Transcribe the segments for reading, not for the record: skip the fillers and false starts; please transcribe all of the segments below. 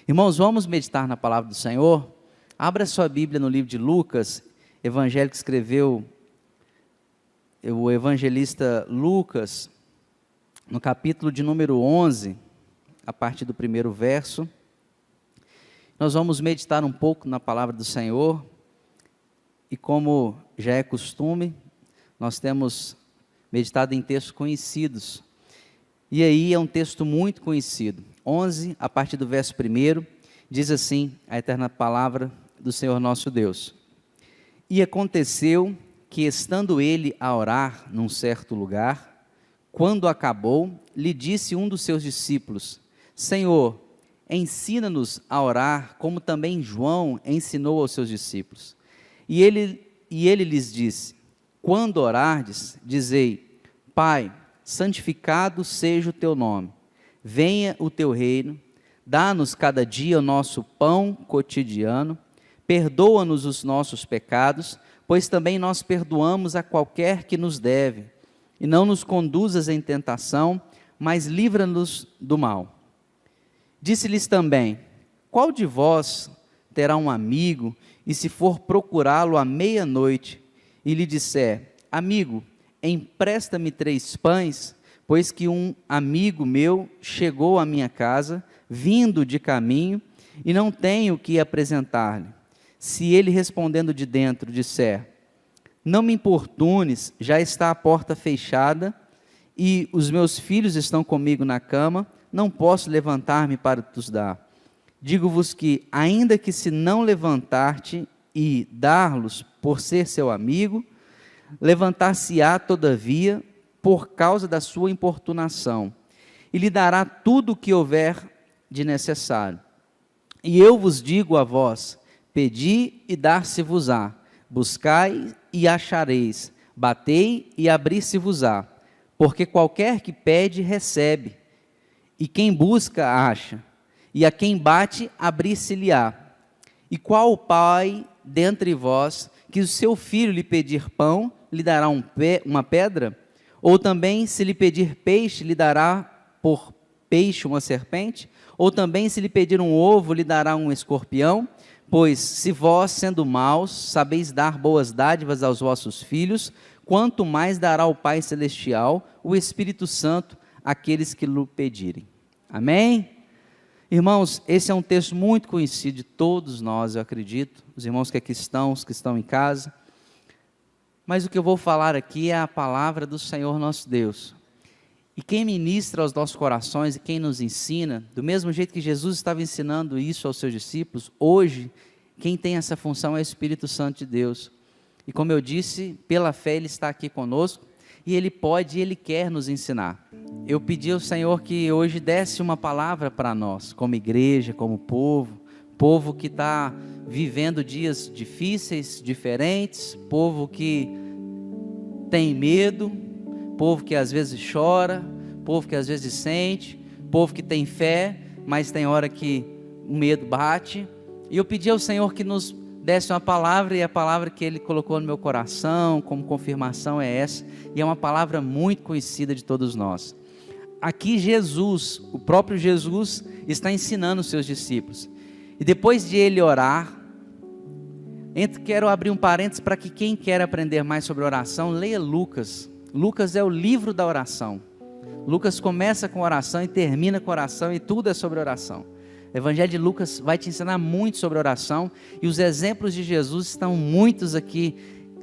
Irmãos, vamos meditar na palavra do Senhor? Abra sua Bíblia no livro de Lucas, evangelho que escreveu o evangelista Lucas, no capítulo de número 11, a partir do primeiro verso. Nós vamos meditar um pouco na palavra do Senhor, e como já é costume, nós temos meditado em textos conhecidos, e aí é um texto muito conhecido. 11, a partir do verso 1, diz assim a eterna palavra do Senhor nosso Deus. E aconteceu que, estando ele a orar num certo lugar, quando acabou, lhe disse um dos seus discípulos: Senhor, ensina-nos a orar, como também João ensinou aos seus discípulos. E ele lhes disse: quando orardes, dizei: Pai, santificado seja o teu nome, venha o teu reino, dá-nos cada dia o nosso pão cotidiano, perdoa-nos os nossos pecados, pois também nós perdoamos a qualquer que nos deve, e não nos conduzas em tentação, mas livra-nos do mal. Disse-lhes também: qual de vós terá um amigo, e se for procurá-lo à meia-noite, e lhe disser: amigo, empresta-me 3 pães, pois que um amigo meu chegou à minha casa, vindo de caminho, e não tenho o que apresentar-lhe. Se ele, respondendo de dentro, disser: não me importunes, já está a porta fechada, e os meus filhos estão comigo na cama, não posso levantar-me para te dar. Digo-vos que, ainda que se não levantar-te e dar-los por ser seu amigo, levantar-se-á todavia por causa da sua importunação, e lhe dará tudo o que houver de necessário. E eu vos digo a vós: pedi e dar-se-vos-á, buscai e achareis, batei e abrir-se-vos-á, porque qualquer que pede, recebe, e quem busca, acha, e a quem bate, abrir-se-lhe-á. E qual o pai dentre vós, que o seu filho lhe pedir pão, lhe dará uma pedra? Ou também, se lhe pedir peixe, lhe dará por peixe uma serpente? Ou também, se lhe pedir um ovo, lhe dará um escorpião? Pois, se vós, sendo maus, sabeis dar boas dádivas aos vossos filhos, quanto mais dará o Pai Celestial, o Espírito Santo, àqueles que lhe pedirem. Amém? Irmãos, esse é um texto muito conhecido de todos nós, eu acredito, os irmãos que aqui estão, os que estão em casa. Mas o que eu vou falar aqui é a palavra do Senhor nosso Deus. E quem ministra aos nossos corações e quem nos ensina, do mesmo jeito que Jesus estava ensinando isso aos seus discípulos, hoje, quem tem essa função é o Espírito Santo de Deus. E como eu disse, pela fé Ele está aqui conosco, e Ele pode e Ele quer nos ensinar. Eu pedi ao Senhor que hoje desse uma palavra para nós, como igreja, como povo que está vivendo dias difíceis, diferentes, povo que tem medo, povo que às vezes chora, povo que às vezes sente, povo que tem fé, mas tem hora que o medo bate. E eu pedi ao Senhor que nos desse uma palavra, e a palavra que Ele colocou no meu coração, como confirmação, é essa, e é uma palavra muito conhecida de todos nós. Aqui Jesus, o próprio Jesus, está ensinando os seus discípulos, e depois de Ele orar, quero abrir um parênteses para que quem quer aprender mais sobre oração, leia Lucas. Lucas é o livro da oração. Lucas começa com oração e termina com oração, e tudo é sobre oração. O Evangelho de Lucas vai te ensinar muito sobre oração, e os exemplos de Jesus estão muitos aqui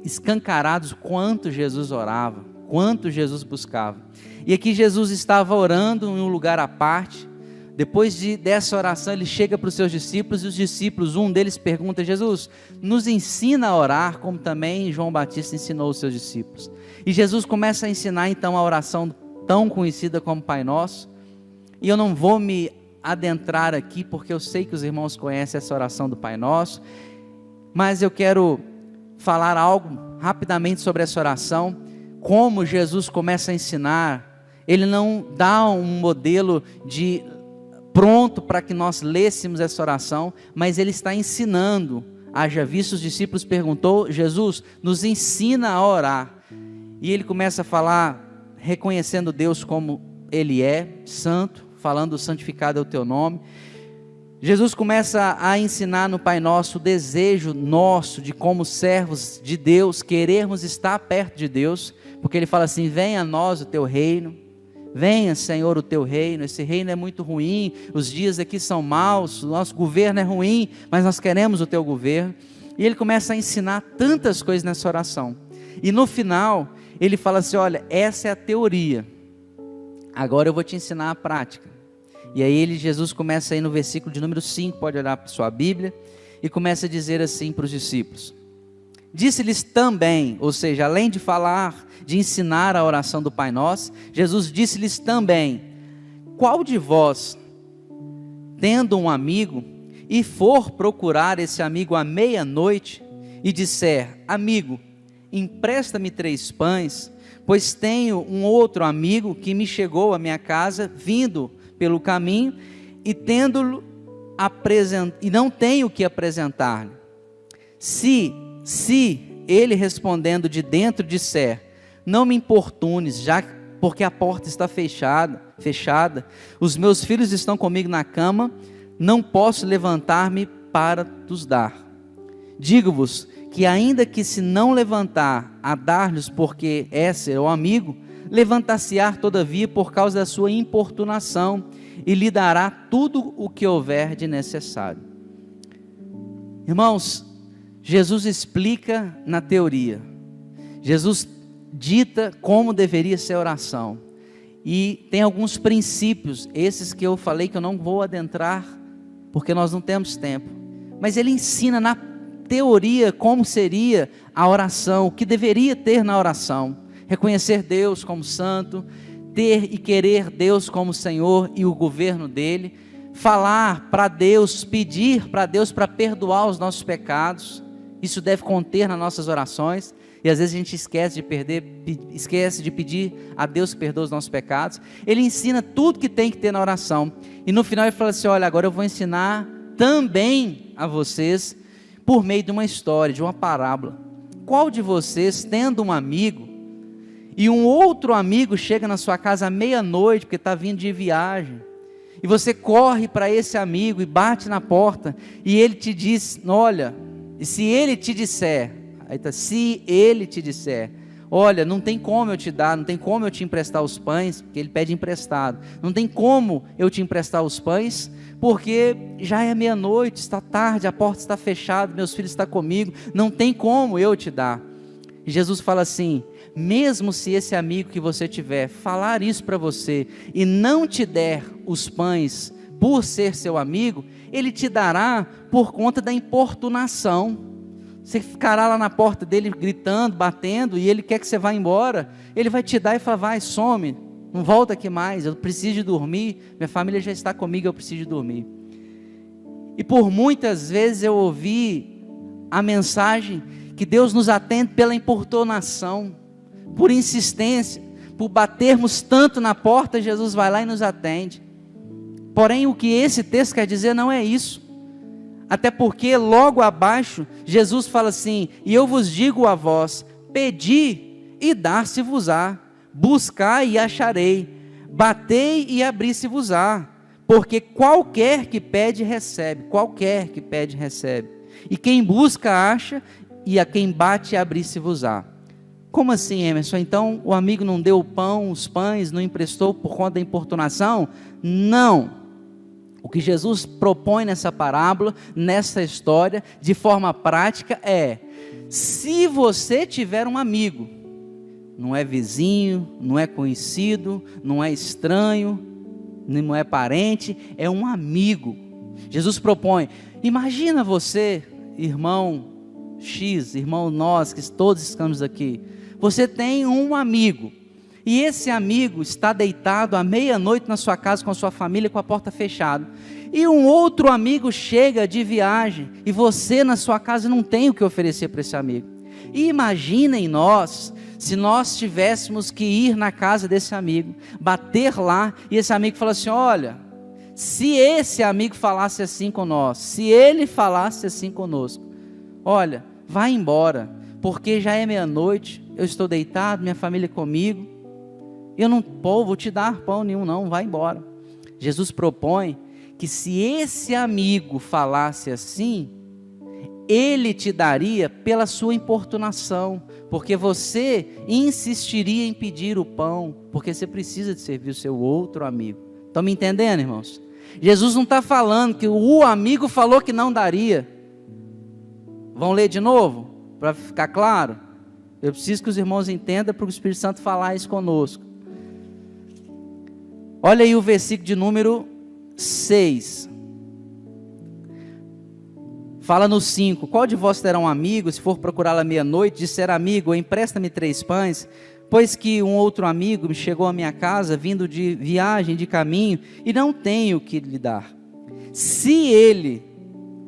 escancarados, quanto Jesus orava, quanto Jesus buscava. E aqui Jesus estava orando em um lugar à parte. Depois dessa oração, ele chega para os seus discípulos, e os discípulos, um deles pergunta: Jesus, nos ensina a orar, como também João Batista ensinou os seus discípulos. E Jesus começa a ensinar então a oração tão conhecida como Pai Nosso, e eu não vou me adentrar aqui, porque eu sei que os irmãos conhecem essa oração do Pai Nosso, mas eu quero falar algo rapidamente sobre essa oração, como Jesus começa a ensinar. Ele não dá um modelo pronto para que nós lêssemos essa oração, mas Ele está ensinando. Haja visto, os discípulos perguntou: Jesus, nos ensina a orar. E Ele começa a falar, reconhecendo Deus como Ele é, santo, falando: santificado é o teu nome. Jesus começa a ensinar no Pai Nosso o desejo nosso de, como servos de Deus, querermos estar perto de Deus, porque Ele fala assim: venha a nós o teu reino, venha, Senhor, o teu reino. Esse reino é muito ruim, os dias aqui são maus, o nosso governo é ruim, mas nós queremos o teu governo. E Ele começa a ensinar tantas coisas nessa oração, e no final Ele fala assim: olha, essa é a teoria, agora eu vou te ensinar a prática. E aí Jesus começa aí no versículo de número 5, pode olhar para sua Bíblia, e começa a dizer assim para os discípulos: disse-lhes também, ou seja, além de falar, de ensinar a oração do Pai Nosso, Jesus disse-lhes também: qual de vós, tendo um amigo, e for procurar esse amigo à meia-noite, e disser: amigo, empresta-me 3 pães, pois tenho um outro amigo que me chegou à minha casa, vindo pelo caminho, e não tenho o que apresentar-lhe. Se ele respondendo de dentro disser: não me importunes, já porque a porta está fechada, os meus filhos estão comigo na cama, não posso levantar-me para os dar. Digo-vos que ainda que se não levantar a dar-lhes, porque esse é o amigo, levantar-se-á todavia por causa da sua importunação, e lhe dará tudo o que houver de necessário. Irmãos, Jesus explica na teoria, Jesus dita como deveria ser a oração, e tem alguns princípios, esses que eu falei que eu não vou adentrar, porque nós não temos tempo, mas Ele ensina na teoria como seria a oração, o que deveria ter na oração: reconhecer Deus como santo, ter e querer Deus como Senhor e o governo dEle, falar para Deus, pedir para Deus para perdoar os nossos pecados. Isso deve conter nas nossas orações, e às vezes a gente esquece de pedir a Deus que perdoe os nossos pecados. Ele ensina tudo que tem que ter na oração, e no final ele fala assim: olha, agora eu vou ensinar também a vocês, por meio de uma história, de uma parábola. Qual de vocês, tendo um amigo, e um outro amigo chega na sua casa à meia-noite, porque está vindo de viagem, e você corre para esse amigo e bate na porta, e ele te diz: olha, e se ele te disser, aí tá, se ele te disser: olha, não tem como eu te dar, não tem como eu te emprestar os pães, porque ele pede emprestado, não tem como eu te emprestar os pães, porque já é meia-noite, está tarde, a porta está fechada, meus filhos estão comigo, não tem como eu te dar. E Jesus fala assim: mesmo se esse amigo que você tiver falar isso para você, e não te der os pães por ser seu amigo, ele te dará por conta da importunação. Você ficará lá na porta dele gritando, batendo, e ele quer que você vá embora, ele vai te dar e falar: vai, some, não volta aqui mais, eu preciso de dormir, minha família já está comigo, eu preciso de dormir. E por muitas vezes eu ouvi a mensagem que Deus nos atende pela importunação, por insistência, por batermos tanto na porta, Jesus vai lá e nos atende. Porém, o que esse texto quer dizer não é isso, até porque logo abaixo, Jesus fala assim: e eu vos digo a vós, pedi e dar-se-vos-á, buscai e acharei, batei e abri-se-vos-á, porque qualquer que pede recebe, e quem busca acha, e a quem bate abri-se-vos-á. Como assim, Emerson? Então o amigo não deu o pão, os pães, não emprestou por conta da importunação? Não. O que Jesus propõe nessa parábola, nessa história, de forma prática é: se você tiver um amigo, não é vizinho, não é conhecido, não é estranho, não é parente, é um amigo. Jesus propõe: imagina você, irmão X, irmão nós, que todos estamos aqui, você tem um amigo, e esse amigo está deitado à meia-noite na sua casa com a sua família, com a porta fechada, e um outro amigo chega de viagem, e você na sua casa não tem o que oferecer para esse amigo. E imaginem nós, se nós tivéssemos que ir na casa desse amigo, bater lá, e esse amigo falasse assim: olha, se esse amigo falasse assim com nós, se ele falasse assim conosco: olha, vai embora, porque já é meia-noite, eu estou deitado, minha família comigo, eu não vou te dar pão nenhum não, vai embora. Jesus propõe que se esse amigo falasse assim, ele te daria pela sua importunação, porque você insistiria em pedir o pão, porque você precisa de servir o seu outro amigo. Estão me entendendo, irmãos? Jesus não está falando que o amigo falou que não daria. Vão ler de novo, para ficar claro? Eu preciso que os irmãos entendam, para o Espírito Santo falar isso conosco. Olha aí o versículo de número 6. Fala no 5, qual de vós terá um amigo, se for procurá-lo à meia-noite, disser: amigo, empresta-me 3 pães, pois que um outro amigo me chegou à minha casa, vindo de viagem, de caminho, e não tenho o que lhe dar. Se ele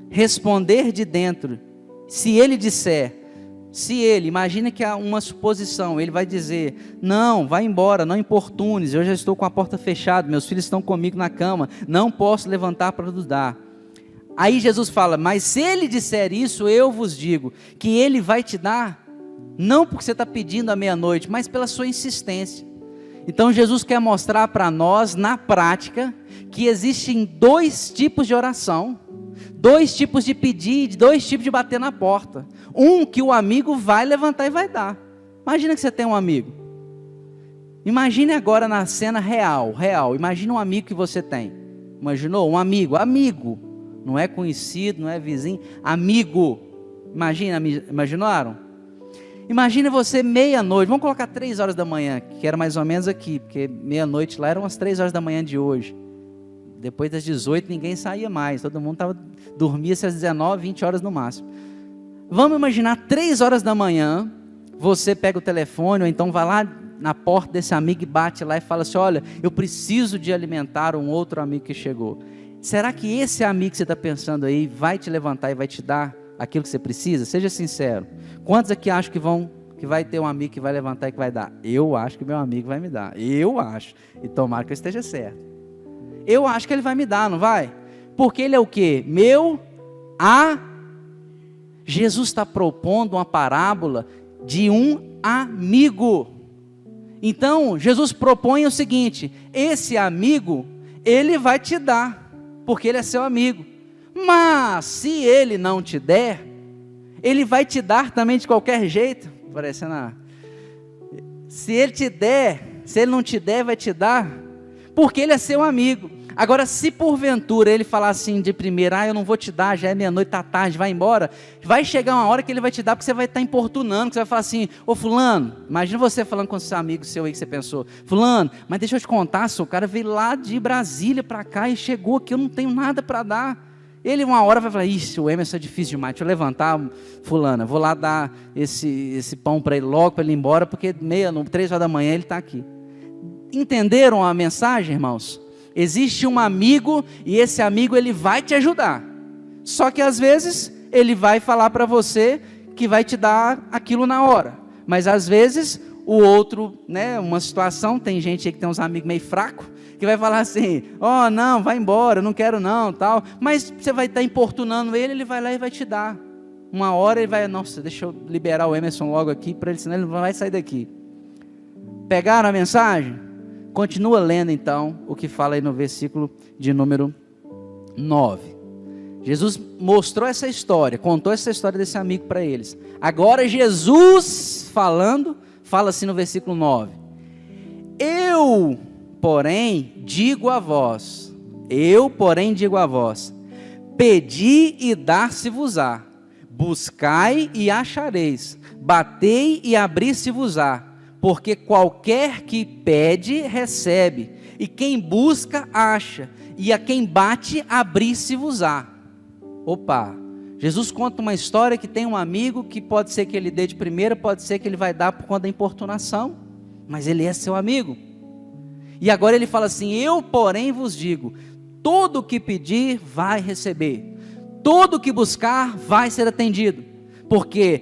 responder de dentro, imagina que há uma suposição, ele vai dizer: não, vai embora, não importunes, eu já estou com a porta fechada, meus filhos estão comigo na cama, não posso levantar para vos dar. Aí Jesus fala: mas se ele disser isso, eu vos digo, que ele vai te dar, não porque você está pedindo à meia-noite, mas pela sua insistência. Então Jesus quer mostrar para nós, na prática, que existem 2 tipos de oração, 2 tipos de pedir, 2 tipos de bater na porta. Um que o amigo vai levantar e vai dar. Imagina que você tem um amigo. Imagine agora na cena real. Imagina um amigo que você tem. Imaginou? Um amigo. Não é conhecido, não é vizinho, amigo. Imaginaram? Imagina você meia-noite, vamos colocar 3 horas da manhã, que era mais ou menos aqui, porque meia-noite lá eram as 3 horas da manhã de hoje. Depois das 18 ninguém saía mais, todo mundo dormia-se às 19, 20 horas no máximo. Vamos imaginar 3 horas da manhã, você pega o telefone, ou então vai lá na porta desse amigo e bate lá e fala assim: olha, eu preciso de alimentar um outro amigo que chegou. Será que esse amigo que você está pensando aí vai te levantar e vai te dar aquilo que você precisa? Seja sincero. Quantos aqui acham que vai ter um amigo que vai levantar e que vai dar? Eu acho que meu amigo vai me dar. Eu acho. E tomara que eu esteja certo. Eu acho que ele vai me dar, não vai? Porque ele é o quê? Jesus está propondo uma parábola de um amigo. Então, Jesus propõe o seguinte: esse amigo, ele vai te dar, porque ele é seu amigo. Mas, se ele não te der, ele vai te dar também de qualquer jeito. Parecendo, se ele te der, se ele não te der, vai te dar, porque ele é seu amigo. Agora, se porventura ele falar assim de primeira: eu não vou te dar, já é meia-noite, está tarde, vai embora. Vai chegar uma hora que ele vai te dar, porque você vai estar importunando, que você vai falar assim: ô fulano, imagina você falando com seu amigo seu aí que você pensou: fulano, mas deixa eu te contar, o cara veio lá de Brasília para cá e chegou aqui, eu não tenho nada para dar. Ele uma hora vai falar: ixi, o Emerson é difícil demais, deixa eu levantar, fulana, vou lá dar esse pão para ele logo, para ele ir embora, porque 3 horas da manhã ele está aqui. Entenderam a mensagem, irmãos? Existe um amigo, e esse amigo ele vai te ajudar. Só que às vezes ele vai falar para você que vai te dar aquilo na hora. Mas às vezes o outro, uma situação, tem gente aí que tem uns amigos meio fracos, que vai falar assim: não, vai embora, eu não quero não, tal. Mas você vai estar importunando ele vai lá e vai te dar. Uma hora ele vai: nossa, deixa eu liberar o Emerson logo aqui, para ele, senão ele não vai sair daqui. Pegaram a mensagem? Continua lendo então o que fala aí no versículo de número 9. Jesus mostrou essa história, contou essa história desse amigo para eles. Agora Jesus fala assim no versículo 9: eu, porém, digo a vós, pedi e dar-se-vos-á, buscai e achareis, batei e abrir-se-vos-á. Porque qualquer que pede, recebe, e quem busca, acha, e a quem bate, abrir-se-vos-á. Opa, Jesus conta uma história que tem um amigo que pode ser que ele dê de primeira, pode ser que ele vai dar por conta da importunação, mas ele é seu amigo. E agora ele fala assim: eu, porém, vos digo, todo o que pedir, vai receber, todo o que buscar, vai ser atendido, porque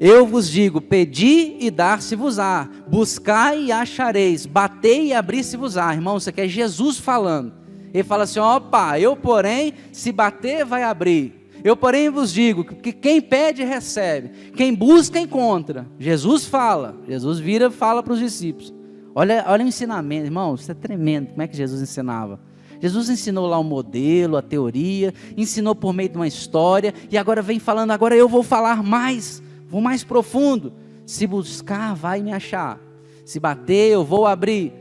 eu vos digo, pedi e dar-se-vos-á, buscai e achareis, batei e abrir-se-vos-á. Irmão, isso aqui é Jesus falando. Ele fala assim: opa, eu porém, se bater vai abrir. Eu porém vos digo, que quem pede recebe, quem busca encontra. Jesus fala, Jesus vira e fala para os discípulos. Olha o ensinamento, irmão, isso é tremendo, como é que Jesus ensinava. Jesus ensinou lá o modelo, a teoria, ensinou por meio de uma história, e agora vem falando, agora eu vou falar mais, vou mais profundo. Se buscar, vai me achar. Se bater, eu vou abrir.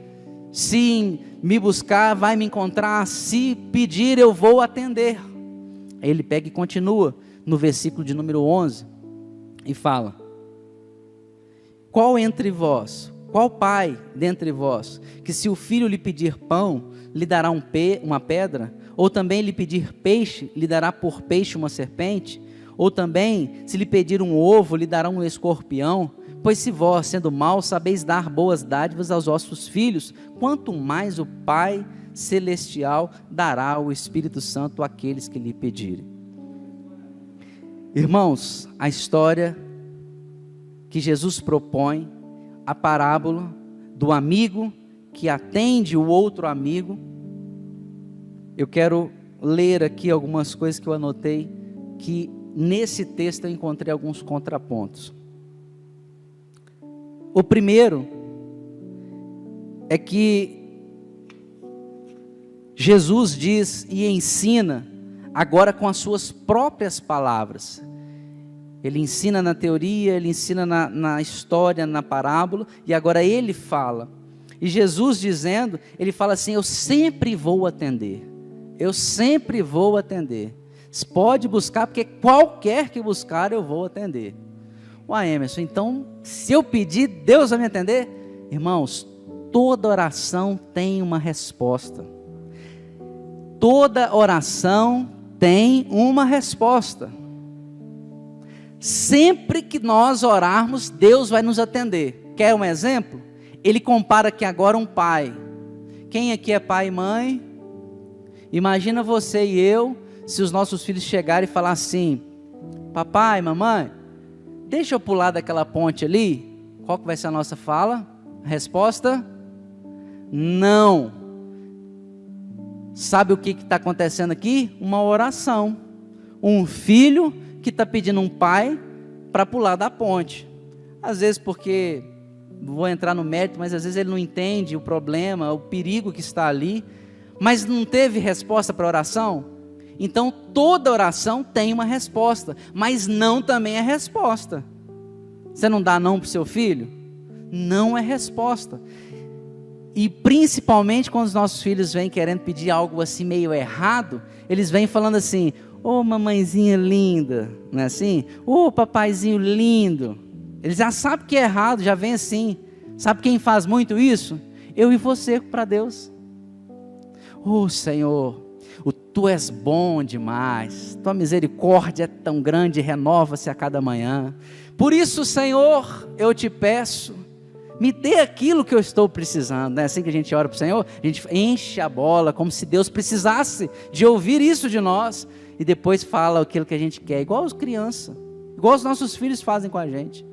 Se me buscar, vai me encontrar. Se pedir, eu vou atender. Aí ele pega e continua no versículo de número 11 e fala: qual entre vós, qual pai dentre vós, que se o filho lhe pedir pão, lhe dará uma pedra? Ou também lhe pedir peixe, lhe dará por peixe uma serpente? Ou também, se lhe pedir um ovo, lhe dará um escorpião? Pois se vós, sendo maus, sabeis dar boas dádivas aos vossos filhos, quanto mais o Pai Celestial dará o Espírito Santo àqueles que lhe pedirem. Irmãos, a história que Jesus propõe, a parábola do amigo que atende o outro amigo. Eu quero ler aqui algumas coisas que eu anotei, que nesse texto eu encontrei alguns contrapontos. O primeiro é que Jesus diz e ensina agora com as suas próprias palavras. Ele ensina na teoria, ele ensina na história, na parábola, e agora ele fala. E Jesus dizendo, ele fala assim: eu sempre vou atender, eu sempre vou atender. Você pode buscar, porque qualquer que buscar eu vou atender. Ué, Emerson, então se eu pedir, Deus vai me atender? Irmãos, toda oração tem uma resposta. Toda oração tem uma resposta. Sempre que nós orarmos, Deus vai nos atender. Quer um exemplo? Ele compara aqui agora um pai. Quem aqui é pai e mãe? Imagina você e eu, se os nossos filhos chegarem e falar assim: papai, mamãe, deixa eu pular daquela ponte ali. Qual que vai ser a nossa fala? A resposta? Não. Sabe o que está acontecendo aqui? Uma oração. Um filho que está pedindo um pai para pular da ponte. Às vezes porque, não vou entrar no mérito, mas às vezes ele não entende o problema, o perigo que está ali, mas não teve resposta para a oração. Então toda oração tem uma resposta, mas não também é resposta. Você não dá não para o seu filho? Não é resposta. E principalmente quando os nossos filhos vêm querendo pedir algo assim meio errado, eles vêm falando assim: ô mamãezinha linda, não é assim? Ô papaizinho lindo. Eles já sabem que é errado, já vem assim. Sabe quem faz muito isso? Eu e você para Deus. Ô Senhor, Tu és bom demais, Tua misericórdia é tão grande, renova-se a cada manhã. Por isso, Senhor, eu te peço, me dê aquilo que eu estou precisando. Não é assim que a gente ora para o Senhor? A gente enche a bola, como se Deus precisasse de ouvir isso de nós, e depois fala aquilo que a gente quer, igual as crianças, igual os nossos filhos fazem com a gente.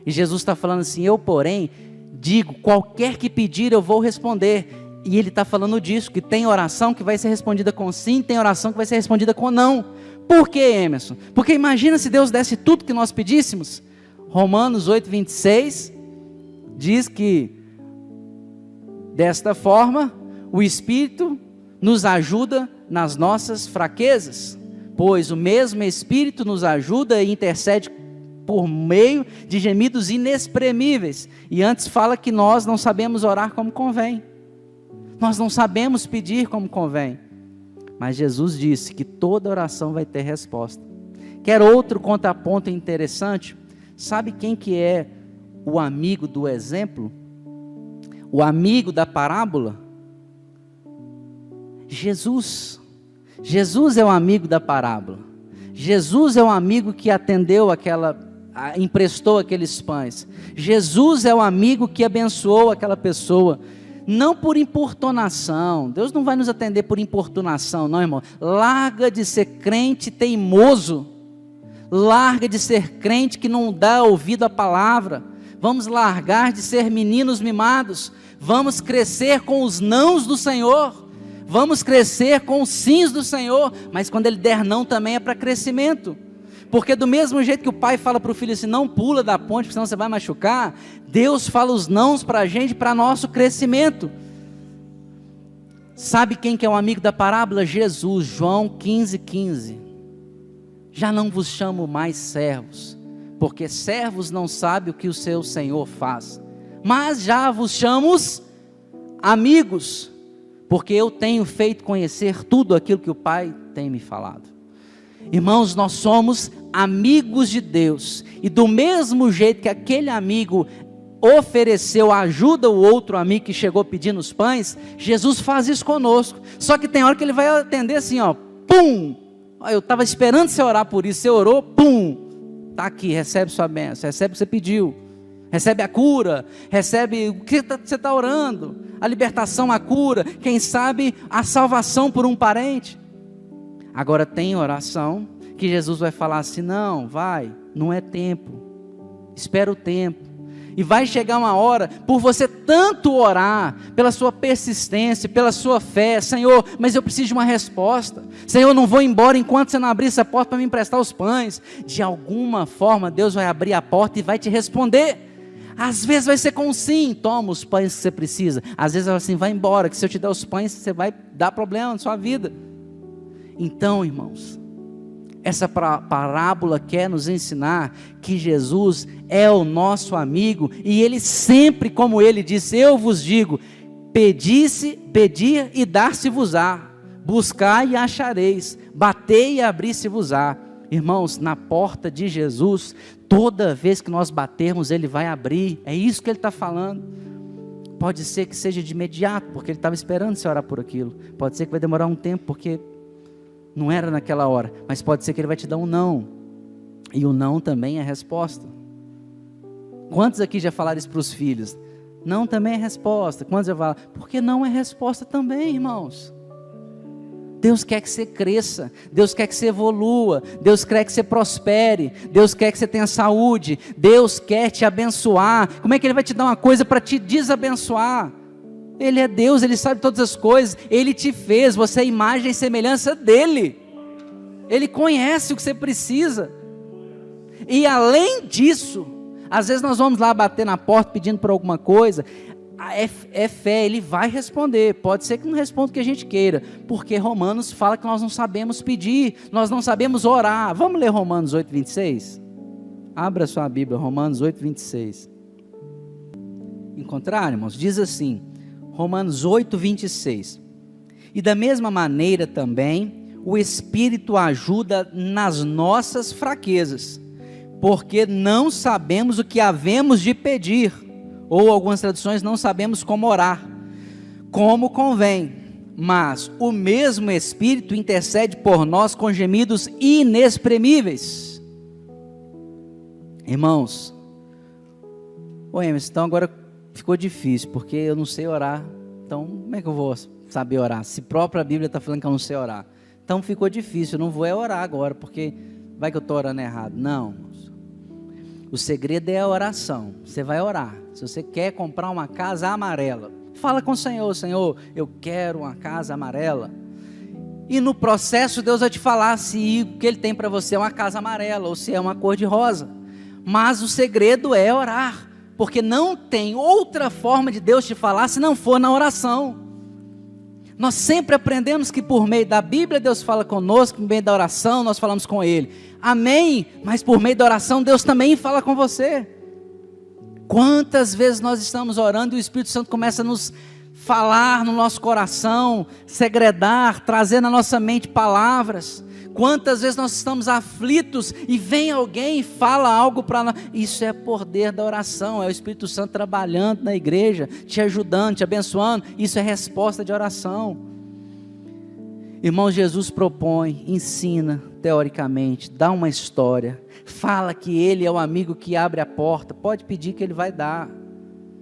E Jesus está falando assim: eu porém digo, qualquer que pedir eu vou responder. E ele está falando disso, que tem oração que vai ser respondida com sim, tem oração que vai ser respondida com não. Por que, Emerson? Porque imagina se Deus desse tudo que nós pedíssemos. Romanos 8:26 diz que desta forma o Espírito nos ajuda nas nossas fraquezas, pois o mesmo Espírito nos ajuda e intercede por meio de gemidos inexprimíveis. E antes fala que nós não sabemos orar como convém, nós não sabemos pedir como convém, mas Jesus disse que toda oração vai ter resposta. Quer outro contraponto interessante? Sabe quem que é o amigo do exemplo? O amigo da parábola? Jesus. Jesus é o amigo da parábola. Jesus é o amigo que atendeu emprestou aqueles pães. Jesus é o amigo que abençoou aquela pessoa. Não por importunação. Deus não vai nos atender por importunação, não, irmão. Larga de ser crente teimoso. Larga de ser crente que não dá ouvido à palavra. Vamos largar de ser meninos mimados. Vamos crescer com os nãos do Senhor. Vamos crescer com os sims do Senhor. Mas quando Ele der não também é para crescimento. Porque do mesmo jeito que o pai fala para o filho assim: não pula da ponte, porque senão você vai machucar. Deus fala os nãos para a gente, para nosso crescimento. Sabe quem que é o amigo da parábola? Jesus, João 15:15. Já não vos chamo mais servos, porque servos não sabem o que o seu Senhor faz, mas já vos chamo amigos, porque eu tenho feito conhecer tudo aquilo que o Pai tem me falado. Irmãos, nós somos amigos de Deus, e do mesmo jeito que aquele amigo ofereceu ajuda ao outro amigo que chegou pedindo os pães, Jesus faz isso conosco. Só que tem hora que ele vai atender assim, ó, pum, eu estava esperando você orar por isso, você orou, pum, está aqui, recebe sua bênção, recebe o que você pediu, recebe a cura, recebe o que você está orando, a libertação, a cura, quem sabe a salvação por um parente. Agora tem oração que Jesus vai falar assim, não é tempo, espera o tempo. E vai chegar uma hora, por você tanto orar, pela sua persistência, pela sua fé, Senhor, mas eu preciso de uma resposta. Senhor, eu não vou embora enquanto você não abrir essa porta para me emprestar os pães. De alguma forma, Deus vai abrir a porta e vai te responder. Às vezes vai ser com sim, toma os pães que você precisa. Às vezes vai assim, vai embora, que se eu te der os pães, você vai dar problema na sua vida. Então, irmãos, essa parábola quer nos ensinar que Jesus é o nosso amigo, e Ele sempre, como Ele disse, eu vos digo, pedir e dar-se-vos-á, buscar e achareis, bater e abrir-se-vos-á. Irmãos, na porta de Jesus, toda vez que nós batermos, Ele vai abrir, é isso que Ele está falando. Pode ser que seja de imediato, porque Ele estava esperando você orar por aquilo, pode ser que vai demorar um tempo, porque não era naquela hora, mas pode ser que Ele vai te dar um não, e o não também é resposta. Quantos aqui já falaram isso para os filhos? Não também é resposta. Quantos já falaram? Porque não é resposta também, irmãos. Deus quer que você cresça, Deus quer que você evolua, Deus quer que você prospere, Deus quer que você tenha saúde, Deus quer te abençoar. Como é que Ele vai te dar uma coisa para te desabençoar? Ele é Deus, Ele sabe todas as coisas, Ele te fez, você é a imagem e semelhança dEle, Ele conhece o que você precisa, e além disso, às vezes nós vamos lá bater na porta pedindo por alguma coisa, é fé, Ele vai responder, pode ser que não responda o que a gente queira, porque Romanos fala que nós não sabemos pedir, nós não sabemos orar. Vamos ler Romanos 8:26? Abra sua Bíblia, Romanos 8:26. Encontraram, irmãos? Diz assim, Romanos 8:26, e da mesma maneira também, o Espírito ajuda nas nossas fraquezas, porque não sabemos o que havemos de pedir, ou algumas traduções, não sabemos como orar, como convém, mas o mesmo Espírito intercede por nós com gemidos inexprimíveis. Irmãos, Emerson, então agora ficou difícil, porque eu não sei orar, então como é que eu vou saber orar? Se a própria Bíblia está falando que eu não sei orar, então ficou difícil, eu não vou orar agora, porque vai que eu estou orando errado. Não, o segredo é a oração. Você vai orar. Se você quer comprar uma casa amarela, fala com o Senhor, Senhor, eu quero uma casa amarela, e no processo Deus vai te falar se o que Ele tem para você é uma casa amarela, ou se é uma cor de rosa, mas o segredo é orar, porque não tem outra forma de Deus te falar se não for na oração. Nós sempre aprendemos que por meio da Bíblia Deus fala conosco, por meio da oração nós falamos com Ele, amém, mas por meio da oração Deus também fala com você. Quantas vezes nós estamos orando e o Espírito Santo começa a nos falar no nosso coração, segredar, trazer na nossa mente palavras. Quantas vezes nós estamos aflitos e vem alguém e fala algo para nós. Isso é poder da oração, é o Espírito Santo trabalhando na igreja, te ajudando, te abençoando. Isso é resposta de oração. Irmão, Jesus propõe, ensina teoricamente, dá uma história, fala que Ele é o amigo que abre a porta, pode pedir que Ele vai dar.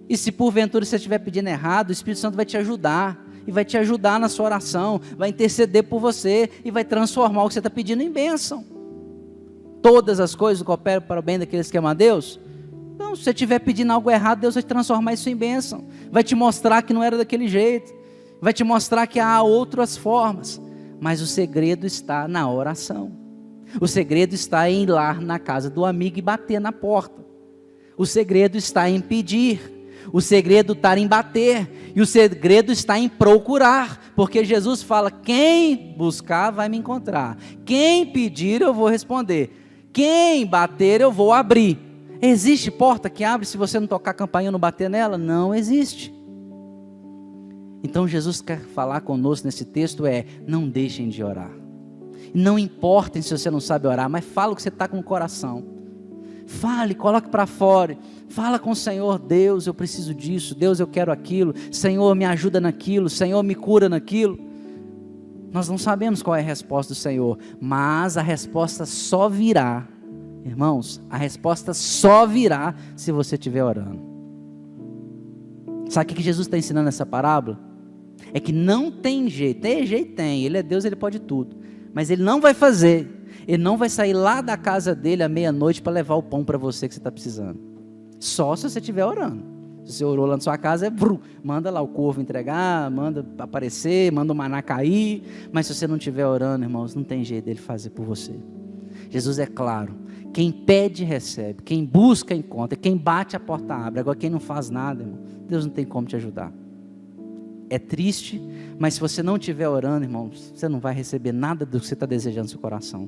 E se porventura você estiver pedindo errado, o Espírito Santo vai te ajudar. E vai te ajudar na sua oração, vai interceder por você, e vai transformar o que você está pedindo em bênção. Todas as coisas cooperam para o bem daqueles que amam a Deus. Então, se você estiver pedindo algo errado, Deus vai transformar isso em bênção, vai te mostrar que não era daquele jeito, vai te mostrar que há outras formas, mas o segredo está na oração, o segredo está em ir lá na casa do amigo e bater na porta, o segredo está em pedir. O segredo está em bater, e o segredo está em procurar, porque Jesus fala: quem buscar vai me encontrar, quem pedir eu vou responder, quem bater eu vou abrir. Existe porta que abre se você não tocar a campainha, não bater nela? Não existe. Então Jesus quer falar conosco nesse texto não deixem de orar. Não importa se você não sabe orar, mas fala o que você está com o coração. Fale, coloque para fora. Fala com o Senhor: Deus, eu preciso disso. Deus, eu quero aquilo. Senhor, me ajuda naquilo. Senhor, me cura naquilo. Nós não sabemos qual é a resposta do Senhor, mas a resposta só virá, irmãos, a resposta só virá se você estiver orando. Sabe o que Jesus está ensinando nessa parábola? É que não tem jeito, tem, Ele é Deus, Ele pode tudo, mas Ele não vai fazer, Ele não vai sair lá da casa dele à meia-noite para levar o pão para você que você está precisando, só se você estiver orando. Se você orou lá na sua casa, manda lá o corvo entregar, manda aparecer, manda o maná cair, mas se você não estiver orando, irmãos, não tem jeito dele fazer por você. Jesus é claro: quem pede recebe, quem busca encontra, quem bate a porta abre. Agora quem não faz nada, irmão, Deus não tem como te ajudar. É triste, mas se você não estiver orando, irmãos, você não vai receber nada do que você está desejando no seu coração.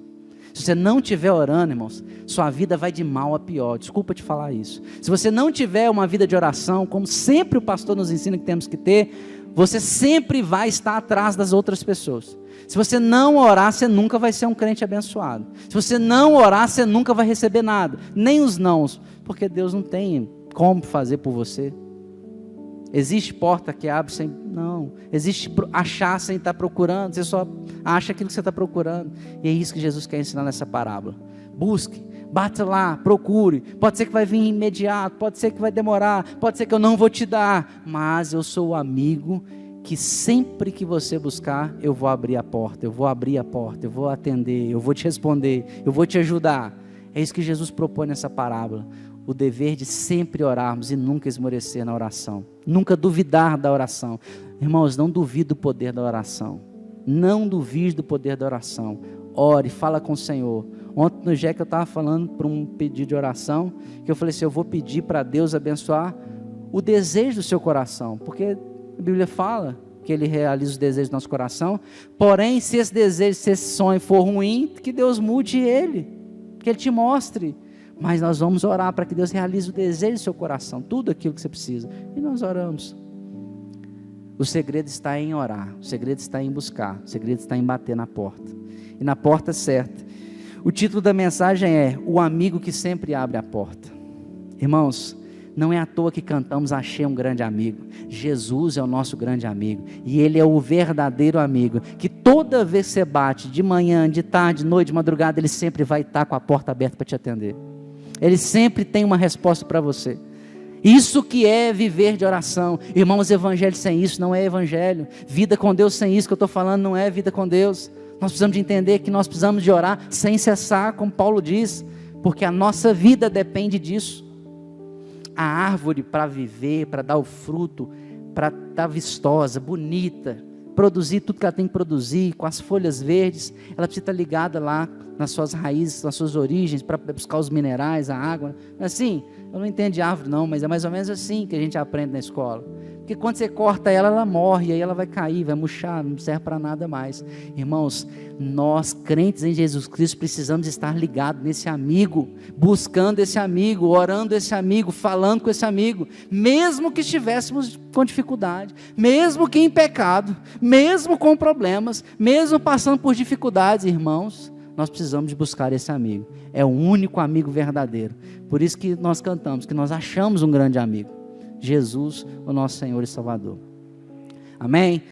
Se você não estiver orando, irmãos, sua vida vai de mal a pior. Desculpa te falar isso. Se você não tiver uma vida de oração, como sempre o pastor nos ensina que temos que ter, você sempre vai estar atrás das outras pessoas. Se você não orar, você nunca vai ser um crente abençoado. Se você não orar, você nunca vai receber nada, nem os nãos, porque Deus não tem como fazer por você. Existe porta que abre sem... Não. Existe achar sem estar procurando. Você só acha aquilo que você está procurando. E é isso que Jesus quer ensinar nessa parábola. Busque, bata lá, procure. Pode ser que vai vir imediato, pode ser que vai demorar, pode ser que eu não vou te dar, mas eu sou o amigo que sempre que você buscar, eu vou abrir a porta, eu vou abrir a porta, eu vou atender, eu vou te responder, eu vou te ajudar. É isso que Jesus propõe nessa parábola. O dever de sempre orarmos e nunca esmorecer na oração, nunca duvidar da oração. Irmãos, não duvide do poder da oração, não duvide do poder da oração. Ore, fala com o Senhor. Ontem no Jack eu estava falando para um pedido de oração, que eu falei assim: eu vou pedir para Deus abençoar o desejo do seu coração, porque a Bíblia fala que Ele realiza os desejos do nosso coração. Porém, se esse desejo, se esse sonho for ruim, que Deus mude ele, que Ele te mostre. Mas nós vamos orar para que Deus realize o desejo do seu coração, tudo aquilo que você precisa. E nós oramos. O segredo está em orar, o segredo está em buscar, o segredo está em bater na porta. E na porta certa. O título da mensagem é: o amigo que sempre abre a porta. Irmãos, não é à toa que cantamos Achei um grande amigo. Jesus é o nosso grande amigo. E Ele é o verdadeiro amigo, que toda vez que você bate, de manhã, de tarde, de noite, de madrugada, Ele sempre vai estar com a porta aberta para te atender. Ele sempre tem uma resposta para você. Isso que é viver de oração. Irmãos, evangelho sem isso não é evangelho. Vida com Deus sem isso que eu estou falando não é vida com Deus. Nós precisamos de entender que nós precisamos de orar sem cessar, como Paulo diz, porque a nossa vida depende disso. A árvore, para viver, para dar o fruto, para estar vistosa, bonita, produzir tudo que ela tem que produzir, com as folhas verdes, ela precisa estar ligada lá nas suas raízes, nas suas origens, para buscar os minerais, a água. Assim, eu não entendo de árvore não, mas é mais ou menos assim que a gente aprende na escola. Porque quando você corta ela, ela morre, aí ela vai cair, vai murchar, não serve para nada mais. Irmãos, nós crentes em Jesus Cristo precisamos estar ligados nesse amigo, buscando esse amigo, orando esse amigo, falando com esse amigo, mesmo que estivéssemos com dificuldade, mesmo que em pecado, mesmo com problemas, mesmo passando por dificuldades, irmãos, nós precisamos de buscar esse amigo. É o único amigo verdadeiro. Por isso que nós cantamos, que nós achamos um grande amigo. Jesus, o nosso Senhor e Salvador. Amém?